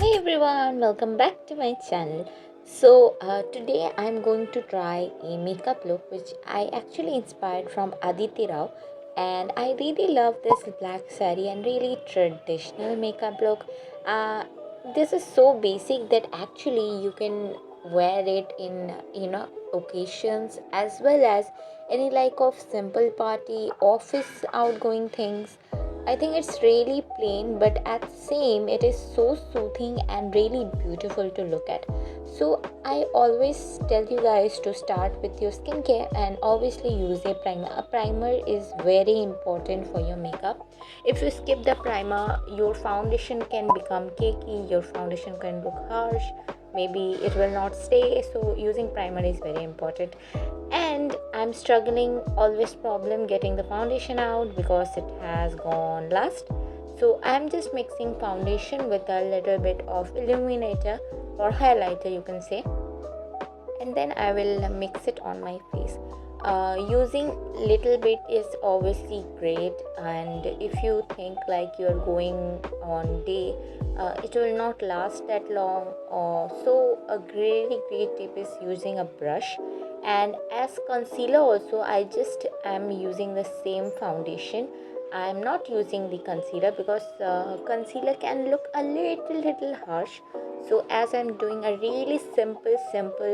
Hey everyone, welcome back to my channel. So today I'm going to try a makeup look which I actually inspired from Aditi Rao, and I really love this black saree and really traditional makeup look. Uh, this is so basic that actually you can wear it in occasions as well as any like of simple party, office outgoing things. I think it's really plain, but at the same, it is so soothing and really beautiful to look at. So I always tell you guys to start with your skincare and obviously use a primer. A primer is very important for your makeup. If you skip the primer, your foundation can become cakey, your foundation can look harsh, maybe it will not stay. So using primer is very important, and I'm struggling always problem getting the foundation out because it has gone last. So I'm just mixing foundation with a little bit of illuminator or highlighter, you can say, and then I will mix it on my face. Using little bit is obviously great, and if you think like you're going on day, it will not last that long. So a really great tip is using a brush. And as concealer also, I just am using the same foundation. I'm not using the concealer because concealer can look a little harsh. So as I'm doing a really simple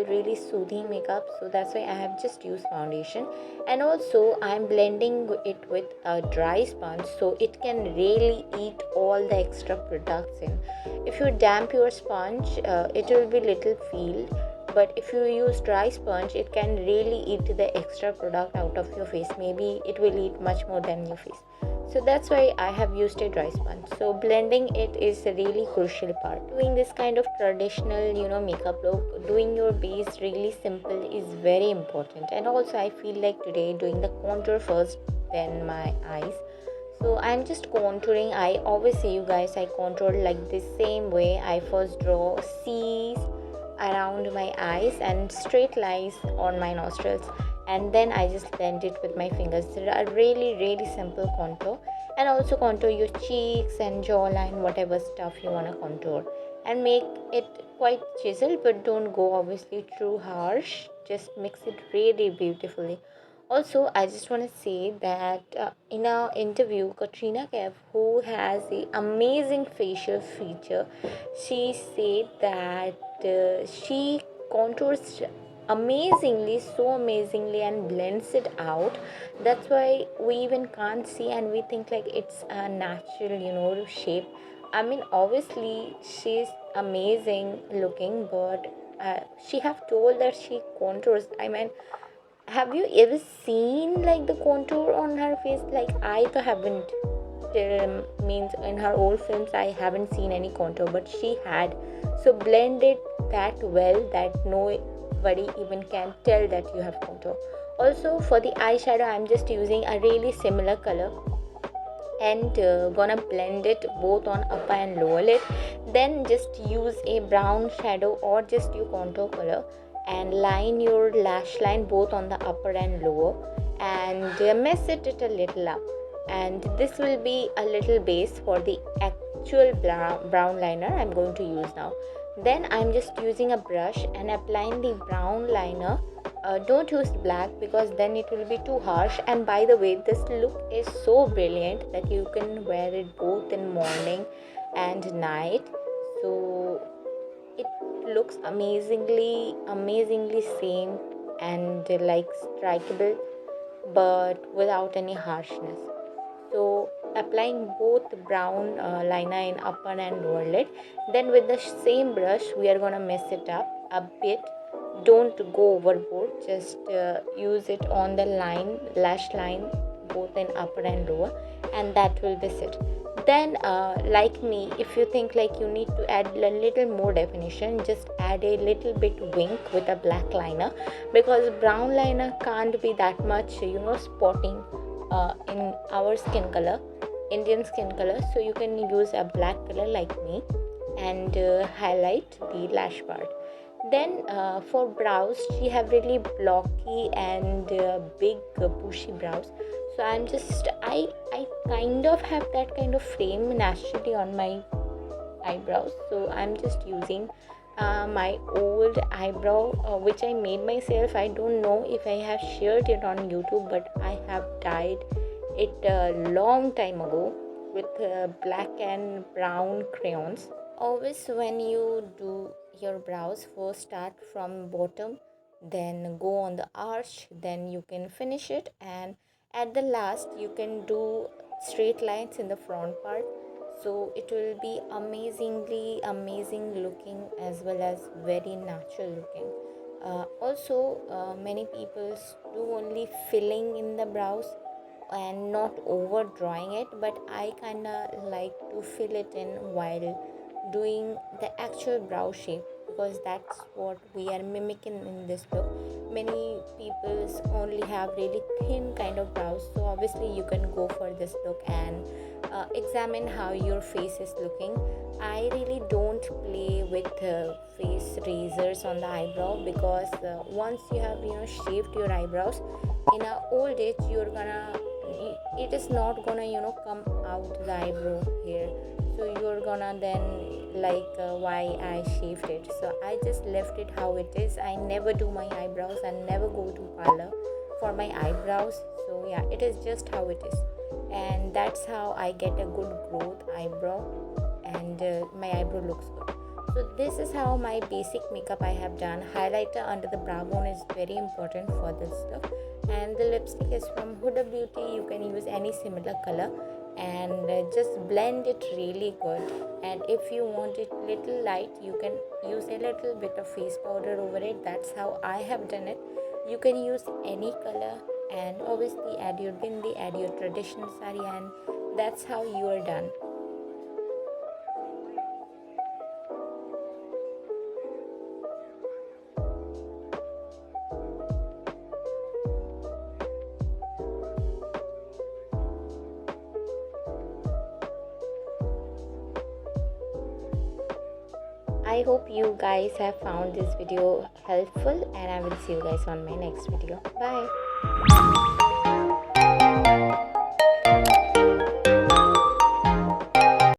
really soothing makeup, so that's why I have just used foundation. And also I'm blending it with a dry sponge so it can really eat all the extra products in. If you damp your sponge, it will be little feel, but if you use dry sponge, it can really eat the extra product out of your face. Maybe it will eat much more than your face. So that's why I have used a dry sponge. So blending it is a really crucial part. Doing this kind of traditional makeup look, doing your base really simple is very important. And also I feel like today doing the contour first, then my eyes. So I'm just contouring. I always say you guys, I contour like this same way. I first draw C's around my eyes and straight lines on my nostrils, and then I just blend it with my fingers. It's a really simple contour. And also contour your cheeks and jawline, whatever stuff you want to contour, and make it quite chiseled, but don't go obviously too harsh. Just mix it really beautifully. Also, I just want to say that in our interview, Katrina Kaif, who has the amazing facial feature, she said that she contours amazingly, so amazingly, and blends it out. That's why we even can't see, and we think like it's a natural, shape. I mean, obviously, she's amazing looking, but she have told that she contours. I mean, have you ever seen like the contour on her face? Like I though haven't. Means in her old films I haven't seen any contour, but she had. So blend it that well that nobody even can tell that you have contour. Also for the eyeshadow, I'm just using a really similar color and gonna blend it both on upper and lower lid. Then just use a brown shadow or just your contour color and line your lash line both on the upper and lower, and mess it a little up. And this will be a little base for the actual brown liner I'm going to use now. Then I'm just using a brush and applying the brown liner. Don't use black because then it will be too harsh. And by the way, this look is so brilliant that you can wear it both in morning and night. So it looks amazingly same and like strikeable, but without any harshness. So applying both brown liner in upper and lower lid. Then with the same brush we are gonna mess it up a bit. Don't go overboard, just use it on the lash line both in upper and lower, and that will be it. Then like me, if you think like you need to add a little more definition, just add a little bit wink with a black liner, because brown liner can't be that much spotting in our skin color, Indian skin color. So you can use a black color like me and highlight the lash part. Then for brows, she have really blocky and big bushy brows. So I kind of have that kind of frame naturally on my eyebrows. So I'm just using my old eyebrow which I made myself. I don't know if I have shared it on YouTube, but I have dyed it a long time ago with black and brown crayons. Always when you do your brows, first start from bottom, then go on the arch, then you can finish it, and at the last you can do straight lines in the front part. So it will be amazingly amazing looking as well as very natural looking. Also, many people do only filling in the brows and not over drawing it, but I kind of like to fill it in while doing the actual brow shape, because that's what we are mimicking in this look. Many people only have really thin kind of brows, so obviously you can go for this look and examine how your face is looking. I really don't play with face razors on the eyebrow, because once you have shaved your eyebrows in a old age, you're gonna it is not gonna come out the eyebrow here. So you're gonna then like why I shaved it. So I just left it how it is. I never do my eyebrows and never go to parlor for my eyebrows. So yeah, it is just how it is, and that's how I get a good growth eyebrow, and my eyebrow looks good. So this is how my basic makeup I have done. Highlighter under the brow bone is very important for this look, and the lipstick is from Huda Beauty. You can use any similar color, and just blend it really good. And if you want it little light, you can use a little bit of face powder over it. That's how I have done it. You can use any color, and obviously add your bindi, add your traditional sari, and that's how you are done. I hope you guys have found this video helpful, and I will see you guys on my next video. Bye.